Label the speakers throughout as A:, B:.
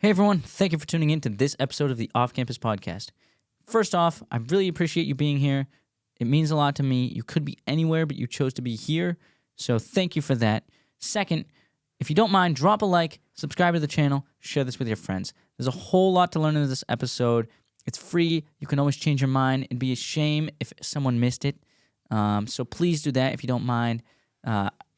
A: Hey everyone, thank you for tuning in to this episode of the Off Campus Podcast. First off, I really appreciate you being here. It means a lot to me. You could be anywhere, but you chose to be here, so thank you for that. Second, if you don't mind, drop a like, subscribe to the channel, share this with your friends. There's a whole lot to learn in this episode. It's free. You can always change your mind. It'd be a shame if someone missed it. So please do that if you don't mind.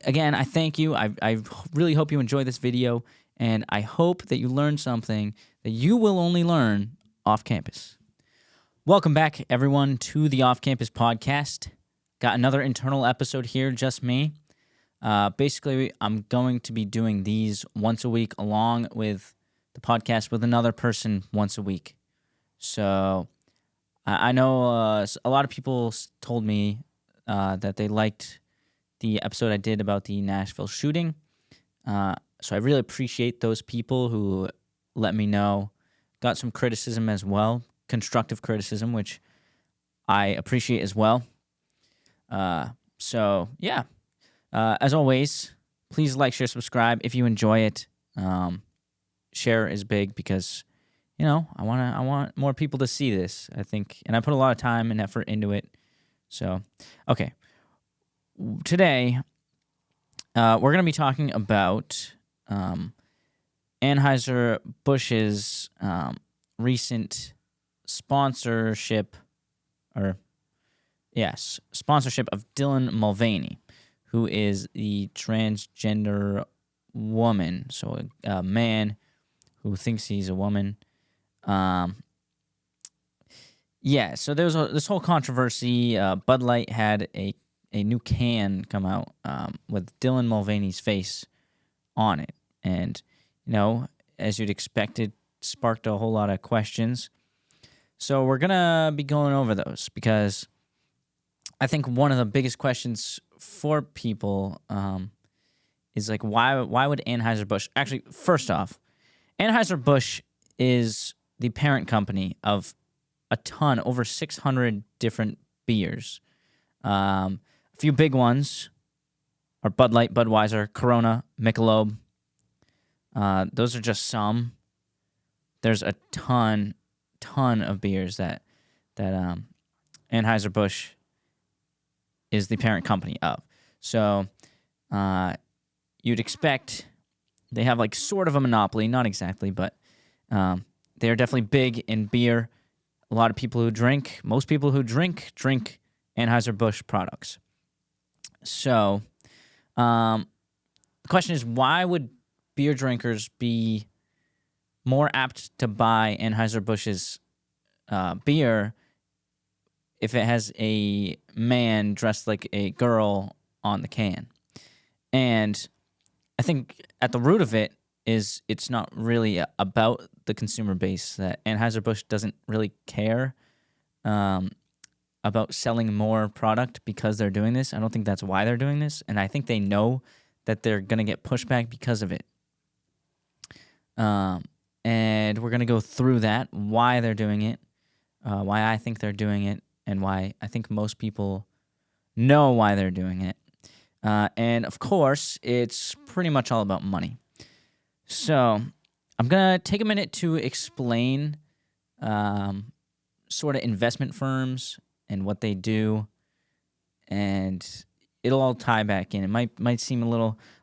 A: Again, I thank you. I really hope you enjoy this video, and I hope that you learn something that you will only learn off campus. Welcome back, everyone, to the Off Campus Podcast. Got another internal episode here, just me. Basically, I'm going to be doing these once a week along with the podcast with another person once a week. So I know a lot of people told me that they liked the episode I did about the Nashville shooting. So I really appreciate those people who let me know. Got some criticism as well, constructive criticism, which I appreciate as well. So yeah, as always, please like, share, subscribe if you enjoy it. Share is big because, you know, I want more people to see this, I think, and I put a lot of time and effort into it. So, okay. Today, we're going to be talking about Anheuser-Busch's recent sponsorship of Dylan Mulvaney, who is the transgender woman, so a man who thinks he's a woman. So there's this whole controversy. Bud Light had a new can come out with Dylan Mulvaney's face on it. And, you know, as you'd expect, it sparked a whole lot of questions. So we're going to be going over those because I think one of the biggest questions for people is like, why would Anheuser-Busch... Actually, first off, Anheuser-Busch is the parent company of a ton, over 600 different beers. A few big ones are Bud Light, Budweiser, Corona, Michelob. Those are just some. There's a ton of beers that Anheuser-Busch is the parent company of. So you'd expect they have like sort of a monopoly, not exactly, but they are definitely big in beer. A lot of people who drink, most people who drink Anheuser-Busch products. So the question is, why would beer drinkers be more apt to buy Anheuser-Busch's beer if it has a man dressed like a girl on the can? And I think at the root of it is it's not really about the consumer base, that Anheuser-Busch doesn't really care about selling more product because they're doing this. I don't think that's why they're doing this, and I think they know that they're going to get pushback because of it. And we're going to go through that, why they're doing it, why I think they're doing it, and why I think most people know why they're doing it. And, of course, it's pretty much all about money. So I'm going to take a minute to explain sort of investment firms and what they do, and it'll all tie back in. It might seem a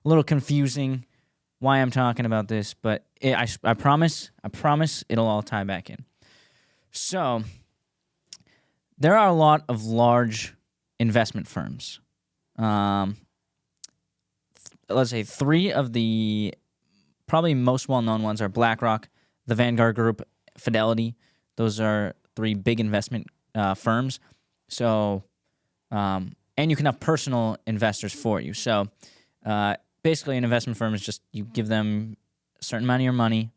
A: little confusing why I'm talking about this, but I promise it'll all tie back in. So there are a lot of large investment firms. Let's say three of the probably most well-known ones are BlackRock, the Vanguard Group, Fidelity. Those are three big investment firms. So, and you can have personal investors for you. So, basically, an investment firm is just you give them a certain amount of your money,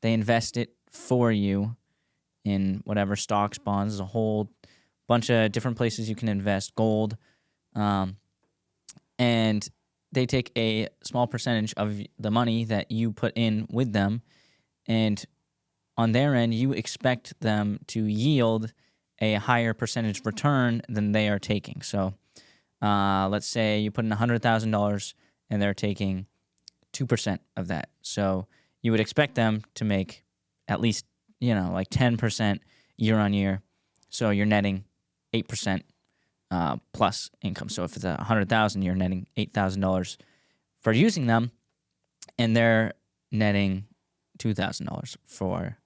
A: they invest it for you in whatever stocks, bonds. There's a whole bunch of different places you can invest, gold, and they take a small percentage of the money that you put in with them, and on their end, you expect them to yield a higher percentage return than they are taking. So let's say you put in $100,000 and they're taking 2% of that. So you would expect them to make at least, like 10% year on year. So you're netting 8% plus income. So if it's $100,000, you're netting $8,000 for using them, and they're netting $2,000 for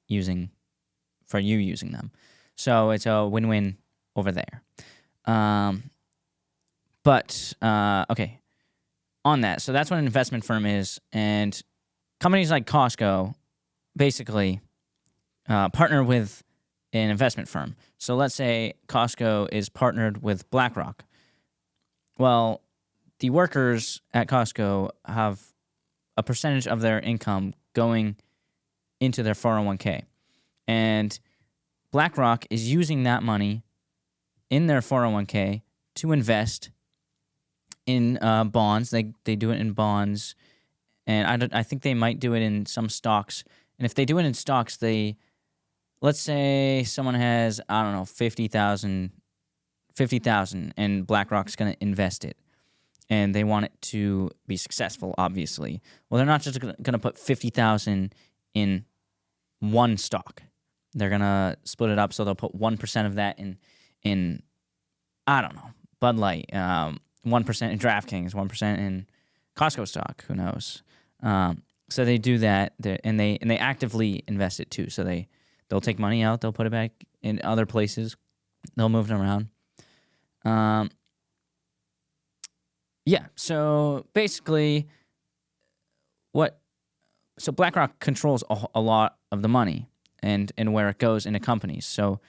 A: you using them. So it's a win-win over there. Okay, on that. So that's what an investment firm is, and companies like Costco basically partner with an investment firm. So let's say Costco is partnered with BlackRock. Well, the workers at Costco have a percentage of their income going into their 401k. And BlackRock is using that money in their 401k to invest in bonds. They do it in bonds, and I think they might do it in some stocks. And if they do it in stocks, let's say someone has, I don't know, 50,000, and BlackRock's going to invest it, and they want it to be successful, obviously. Well, they're not just going to put 50,000 in one stock. They're going to split it up, so they'll put 1% of that in I don't know, Bud Light, 1% in DraftKings, 1% in Costco stock, who knows. So they do that, and they actively invest it too. So they'll take money out, they'll put it back in other places, they'll move it around. So basically, so BlackRock controls a lot of the money and where it goes into companies. So,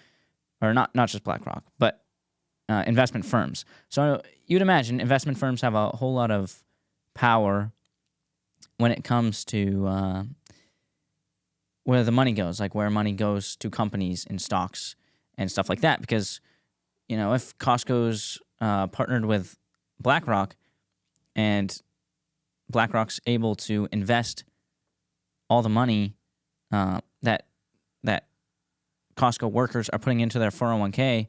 A: or not just BlackRock, but investment firms. So you'd imagine investment firms have a whole lot of power when it comes to where the money goes, like where money goes to companies in stocks and stuff like that. Because, if Costco's partnered with BlackRock and BlackRock's able to invest all the money that Costco workers are putting into their 401k,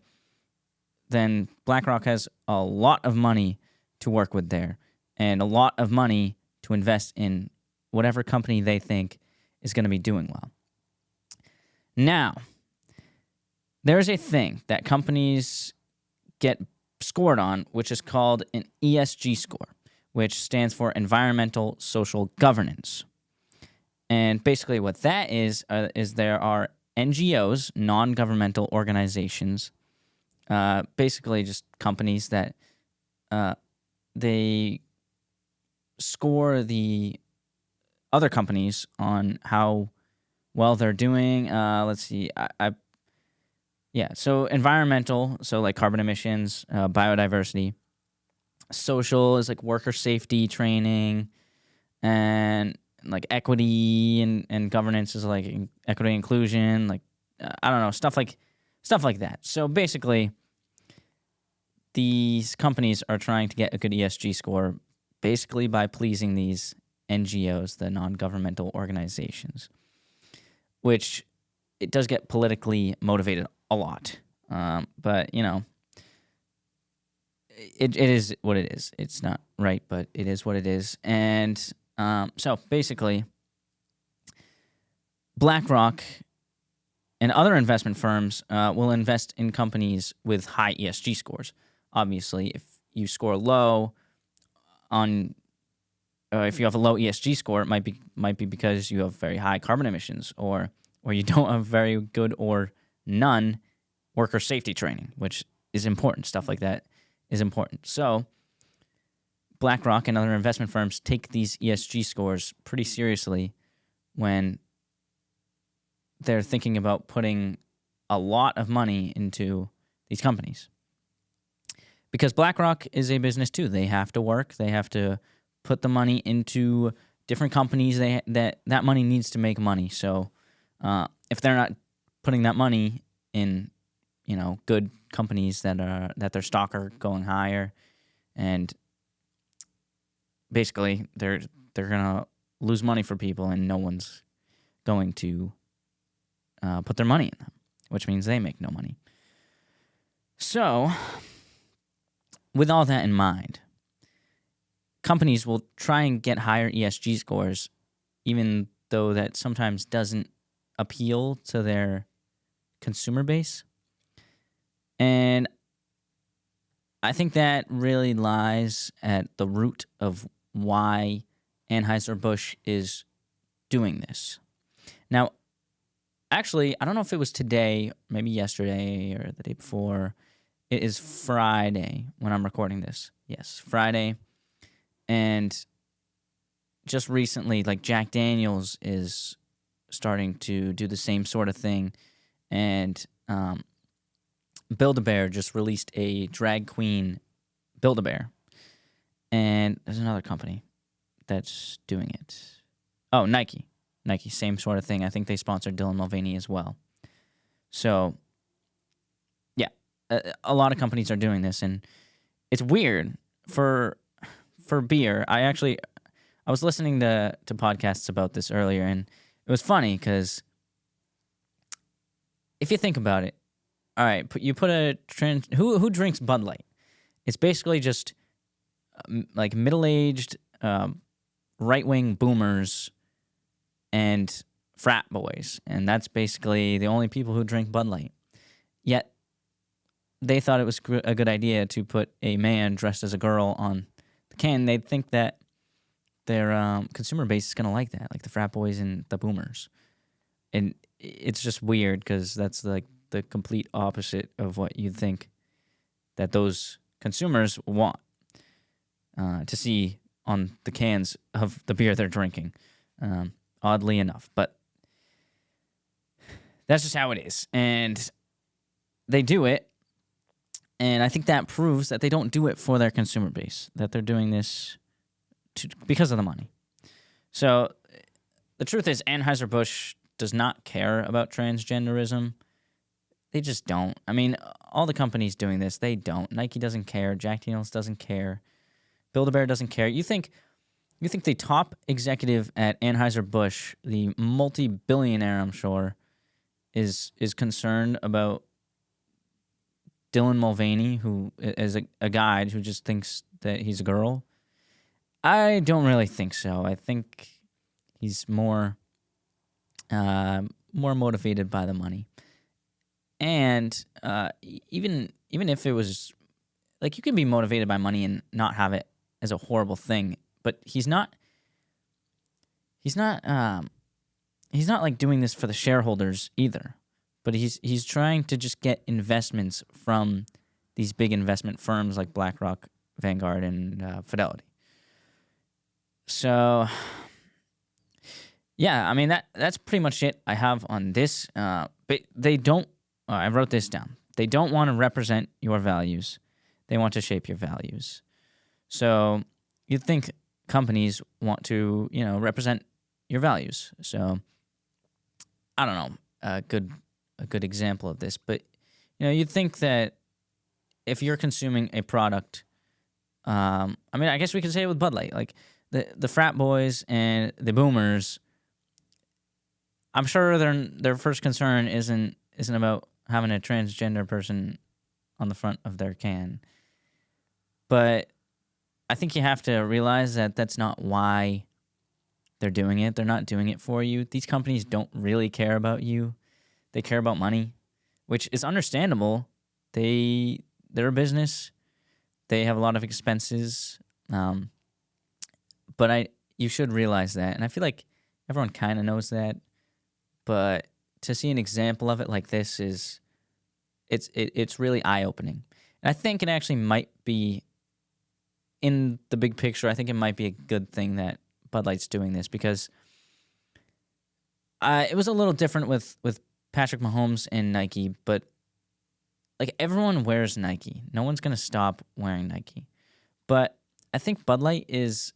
A: then BlackRock has a lot of money to work with there and a lot of money to invest in whatever company they think is going to be doing well. Now, there's a thing that companies get scored on, which is called an ESG score, which stands for Environmental Social Governance. And basically what that is there are NGOs, non-governmental organizations, basically just companies that they score the other companies on how well they're doing. Let's see. So environmental, so like carbon emissions, biodiversity. Social is like worker safety training, and like equity and governance is like equity inclusion, like I don't know, stuff like that. So basically, these companies are trying to get a good ESG score basically by pleasing these NGOs, the non-governmental organizations, which it does get politically motivated a lot. But, it is what it is. It's not right, but it is what it is. And so basically, BlackRock and other investment firms will invest in companies with high ESG scores. Obviously, if you score low if you have a low ESG score, it might be because you have very high carbon emissions, or you don't have very good or none worker safety training, which is important. Stuff like that is important. So BlackRock and other investment firms take these ESG scores pretty seriously when they're thinking about putting a lot of money into these companies. Because BlackRock is a business too. They have to work. They have to put the money into different companies. That money needs to make money. So if they're not putting that money in, good companies that their stock are going higher, and basically they're gonna lose money for people, and no one's going to put their money in them, which means they make no money. So, with all that in mind, companies will try and get higher ESG scores even though that sometimes doesn't appeal to their consumer base. And I think that really lies at the root of why Anheuser-Busch is doing this. Now, actually, I don't know if it was today, maybe yesterday or the day before. It is Friday when I'm recording this. Yes, Friday. And just recently, like Jack Daniels is starting to do the same sort of thing. And Build-A-Bear just released a drag queen Build-A-Bear. And there's another company that's doing it. Oh, Nike. Nike, same sort of thing. I think they sponsored Dylan Mulvaney as well. So, yeah, a lot of companies are doing this, and it's weird for beer. I was listening to podcasts about this earlier, and it was funny because if you think about it, all right, you put who drinks Bud Light? It's basically just like middle-aged right-wing boomers and frat boys, and that's basically the only people who drink Bud Light. Yet they thought it was a good idea to put a man dressed as a girl on the can. They'd think that their consumer base is going to like that, like the frat boys and the boomers. And it's just weird because that's like the complete opposite of what you'd think that those consumers want to see on the cans of the beer they're drinking, oddly enough. But that's just how it is. And they do it, and I think that proves that they don't do it for their consumer base, that they're doing this because of the money. So the truth is Anheuser-Busch does not care about transgenderism. They just don't. I mean, all the companies doing this, they don't. Nike doesn't care. Jack Daniels doesn't care. Build-A-Bear doesn't care. You think the top executive at Anheuser-Busch, the multi-billionaire, I'm sure, is concerned about Dylan Mulvaney, who is a guy who just thinks that he's a girl? I don't really think so. I think he's more motivated by the money. And even if it was like, you can be motivated by money and not have it as a horrible thing, but he's not like doing this for the shareholders either. But he's trying to just get investments from these big investment firms like BlackRock, Vanguard, and Fidelity. So, yeah, I mean, that's pretty much it I have on this. But they don't. I wrote this down. They don't want to represent your values. They want to shape your values. So you'd think companies want to, represent your values. So I don't know, a good example of this, but you'd think that if you're consuming a product, I mean, I guess we could say it with Bud Light, like the frat boys and the boomers. I'm sure their first concern isn't about having a transgender person on the front of their can, but I think you have to realize that that's not why they're doing it. They're not doing it for you. These companies don't really care about you. They care about money, which is understandable. They're a business. They have a lot of expenses. But you should realize that. And I feel like everyone kind of knows that. But to see an example of it like this it's really eye-opening. And I think it actually might be, in the big picture, I think it might be a good thing that Bud Light's doing this, because it was a little different with Patrick Mahomes and Nike, but like, everyone wears Nike. No one's going to stop wearing Nike. But I think Bud Light is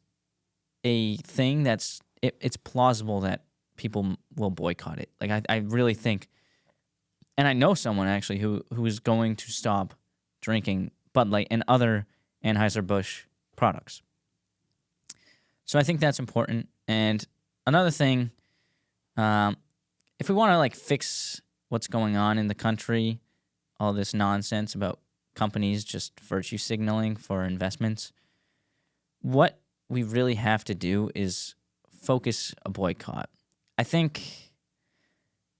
A: a thing that's it's plausible that people will boycott it. Like, I really think, and I know someone actually who is going to stop drinking Bud Light and other Anheuser-Busch products. So I think that's important. And another thing, if we want to like fix what's going on in the country, all this nonsense about companies just virtue signaling for investments, what we really have to do is focus a boycott. I think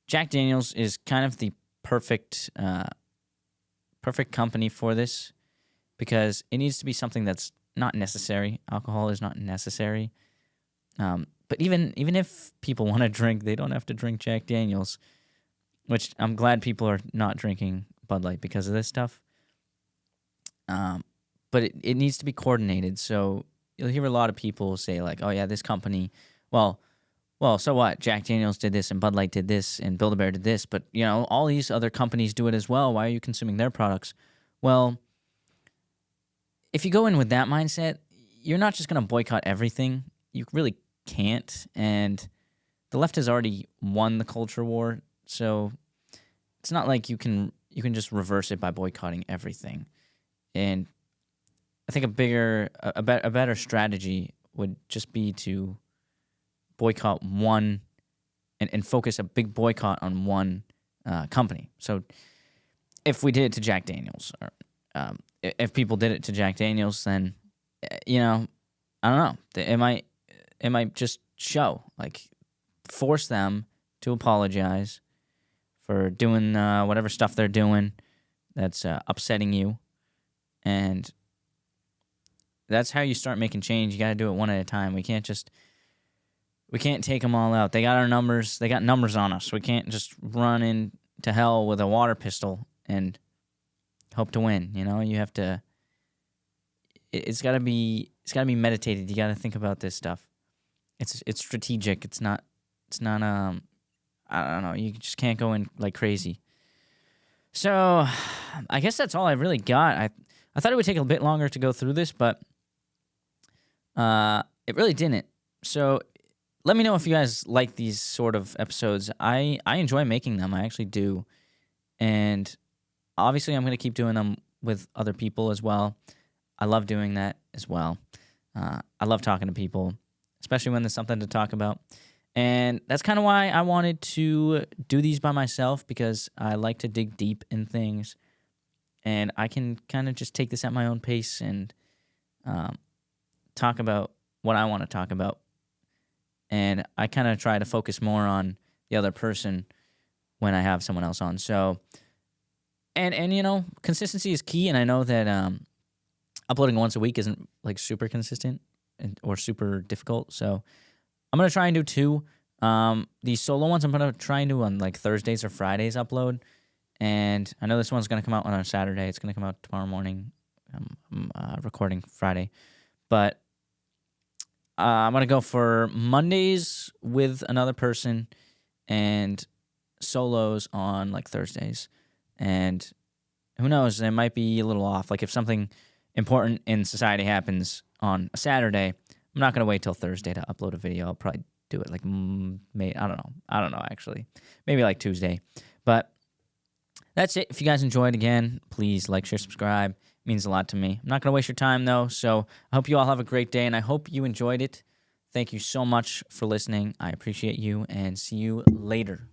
A: Jack Daniels is kind of the perfect company for this, because it needs to be something that's not necessary. Alcohol is not necessary. But even if people want to drink, they don't have to drink Jack Daniels, which I'm glad people are not drinking Bud Light because of this stuff. But it needs to be coordinated. So you'll hear a lot of people say like, oh yeah, this company, well, so what? Jack Daniels did this and Bud Light did this and Build-A-Bear did this, but all these other companies do it as well. Why are you consuming their products? Well, if you go in with that mindset, you're not just going to boycott everything. You really can't. And the left has already won the culture war, so it's not like you can just reverse it by boycotting everything. And I think a better strategy would just be to boycott one and focus a big boycott on one company. So if we did it to Jack Daniels, or if people did it to Jack Daniels, then I don't know. It might just show, like, force them to apologize for doing whatever stuff they're doing that's upsetting you, and that's how you start making change. You got to do it one at a time. We can't take them all out. They got our numbers. They got numbers on us. We can't just run into hell with a water pistol and hope to win. You have to. It's got to be meditated. You got to think about this stuff. It's strategic. It's not. I don't know. You just can't go in like crazy. So, I guess that's all I really got. I thought it would take a bit longer to go through this, but it really didn't. So, let me know if you guys like these sort of episodes. I enjoy making them. I actually do. And obviously, I'm going to keep doing them with other people as well. I love doing that as well. I love talking to people, especially when there's something to talk about. And that's kind of why I wanted to do these by myself, because I like to dig deep in things. And I can kind of just take this at my own pace and talk about what I want to talk about. And I kind of try to focus more on the other person when I have someone else on. So, and consistency is key. And I know that uploading once a week isn't like super consistent or super difficult. So I'm going to try and do 2. These solo ones I'm going to try and do on like Thursdays or Fridays upload. And I know this one's going to come out on a Saturday. It's going to come out tomorrow morning. I'm recording Friday. But I'm going to go for Mondays with another person and solos on like Thursdays. And who knows, it might be a little off. Like if something important in society happens on a Saturday, I'm not going to wait till Thursday to upload a video. I'll probably do it like, I don't know actually. Maybe like Tuesday. But that's it. If you guys enjoyed, again, please like, share, subscribe. It means a lot to me. I'm not going to waste your time, though, so I hope you all have a great day, and I hope you enjoyed it. Thank you so much for listening. I appreciate you, and see you later.